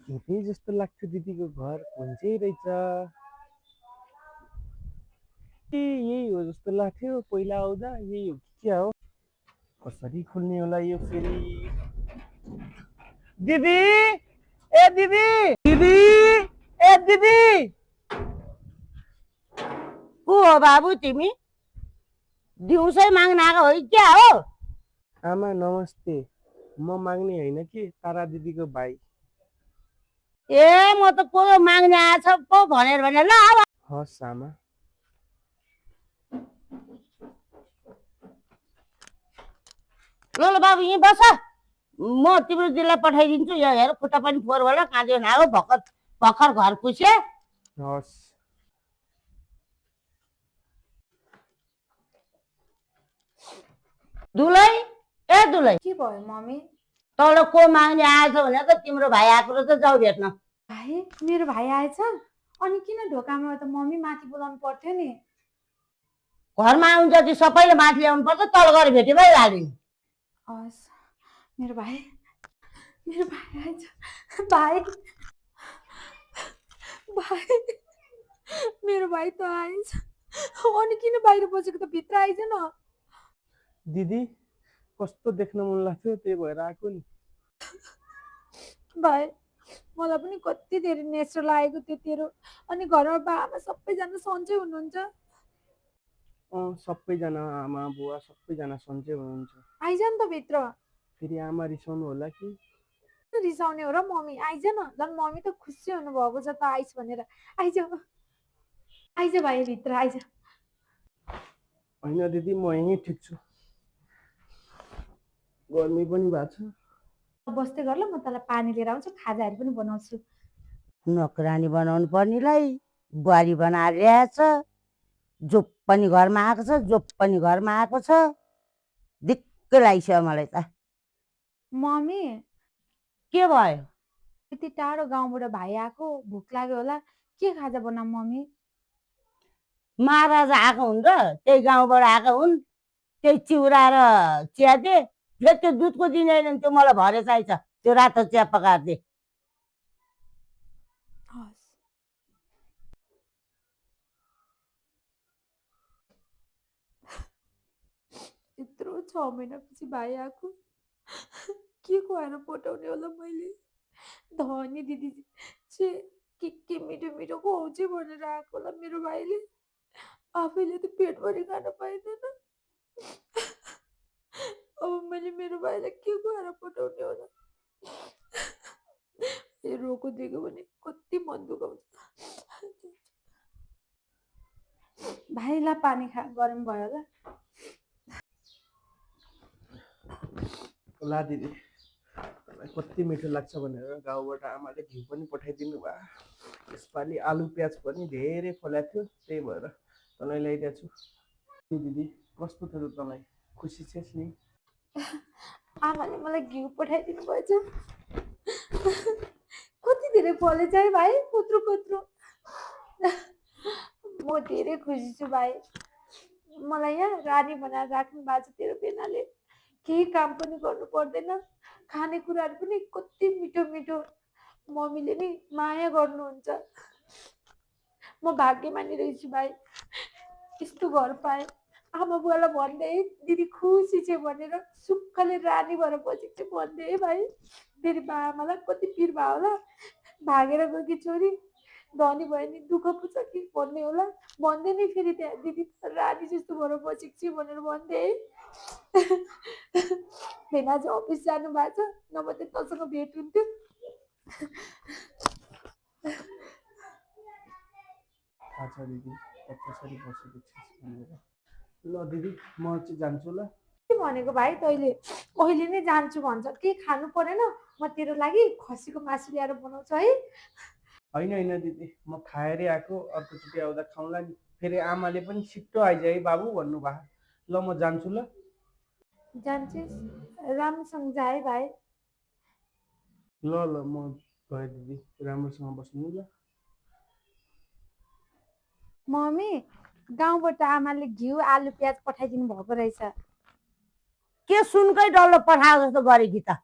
यतै जस्तो लाग्छ दिदीको घर कुन चाहिँ रहेछ ए यही हो जस्तो लाग्थ्यो पहिला आउँदा यही हो कि क्या हो कसरी खुल्ने होला यो फेरि दिदी ए दिदी दिदी ए दिदी को हो बाबु तिमी दिउँसै माग्न आएको हो कि क्या हो? आमा नमस्ते म माग्ने होइन कि तारा दिदीको भाइ ए म त को माग्ने आएछ पो भनेर भने ल अब हस् आमा ल ल बाबु यहीँ बस म तिम्रो दिदीलाई पठाइदिन्छु। यो हेर खुट्टा पनि फोहोर होला काँचो नागो भर्खर भर्खर घर पुछे। हस् दुलै ए दुलै के भयो मम्मी? तल को माग्ने आएछ भने त तिम्रो भाइ आएको रहेछ, जाऊ भेट्न। भाइ मेरो भाइ आएछ अनि किन ढोकामा त मम्मी माथि बोलाउनु पर्थ्यो नि। घरमा आउनु जति सबैले माथि ल्याउनु पर्छ, तल गएर भेटे भइहाल्यो। हस् मेरो भाइ आएछ। भाइ भाइ मेरो भाइ त आएछ अनि किन बाहिर बसेको त भित्र आइज न। दिदी कस्तो देख्न मन लाग्थ्यो त्यही भएर आएको नि भाइ मलाई पनि कति धेरै नेचर लागेको थियो तेरो। अनि घरमा बाबा सबैजना सन्चै हुनुहुन्छ? सबैजना आमा बुवा सबैजना सन्चै हुनुहुन्छ आइज नि त भित्र। फेरि आमा रिसाउनु होला कि रिसाउने हो र मम्मी? आइज न, झन् मम्मी त खुसी हुनुभएको छ त आइस भनेर। आइज आइज भाइ भित्र आइज। होइन दिदी म यहीँ ठिक छु गर्मी पनि भएको छ बस्दै गर ल, म तँलाई पानी लिएर आउँछु, खाजाहरू पनि बनाउँछु। नोकरानी बनाउनु पर्नेलाई बुहारी बनाएर ल्याएछ। जो पनि घरमा आएको छ, जो पनि घरमा आएको छ। दिक्क लागिसक्यो मलाई त। मम्मी के भयो? यति टाढो गाउँबाट भाइ आएको, भोक लाग्यो होला, के खाजा बनाऊ मम्मी? महाराजा आएको हुन् र त्यही गाउँबाट आएको हुन्। त्यही चिउरा र चिया दे। फेरि त्यो दुधको दिने होइन, त्यो मलाई भरे चाहिन्छ। त्यो रातो चिया पकाएर दे। यत्रो 6 महिनापछि भाइ आएको, के खुवाएर पठाउने होला मैले? धनी दिदी चाहिँ के मिठो मिठो खुवाउँछ भनेर आएको होला मेरो भाइले। आफैले त पेटभरि खान पाइँदैन। अब मैले मेरो भाइलाई के खुवाएर पठाउने होला? यो रोको दिएको भने कति मन दुखाउँछ। भाइलाई पानी खा गरम भयो होला। ला दिदी तँलाई कति मिठो लाग्छ भनेर गाउँबाट आमाले घिउ पनि पठाइदिनु भयो यसपालि आलु प्याज पनि धेरै फलाएको थियो त्यही भएर तँलाई ल्याइदिएको छु दिदी कस्तो थियो तँलाई खुसी छेस् नि आमाले मलाई घिउ पठाइदिनु भएछ। कति धेरै फलेछ है भाइ, कुत्रो कुत्रो। म धेरै खुसी छु भाइ। मलाई यहाँ रानी बनाएर राख्नु भएको छ तेरो बेनाले। केही काम पनि गर्नु पर्दैन, खानेकुराहरू पनि कति मिठो मिठो। मम्मीले नि माया गर्नुहुन्छ। म भाग्यमानी रहेछु भाइ, यस्तो घर पाएँ। आमा बुवालाई भन्दै दिदी खुसी छ भनेर सुक्खले रानी भएर बसेको चाहिँ भन्दै है भाइ। फेरि बाआमालाई कति पिर भयो होला, भागेर गएकी छोरी धनी भयो नि दुःख पुग्छ कि भन्ने होला। भन्दै नि फेरि त्यहाँ दिदी रानी जस्तो भएर बसेको छु भनेर भन्दै है। फेरि आज अफिस जानु भएको छ, नभए त तँसँग भेट हुन्थ्यो। थाहा छ दिदी कसरी बसेको छिस् भनेर ल दिदी म चाहिँ जान्छु ल के भनेको भाइ तैँले? अहिले नै जान्छु भन्छ, के खानु परेन? म तेरो लागि खसीको मासु ल्याएर बनाउँछु है। होइन होइन दिदी म खाएरै आएको अर्कोचोटि आउँदा खाउँला नि फेरि आमाले पनि छिट्टो आइज है बाबु भन्नुभयो ल म जान्छु ल जान्छस् राम्रोसँग जा है भाइ। ल ल म गएँ दिदी राम्रोसँग बस्नु ल मम्मी गाउँबाट आमाले घिउ आलु प्याज पठाइदिनु भएको रहेछ। के सुनकै डल्लो पठाएको जस्तो गरेकी त?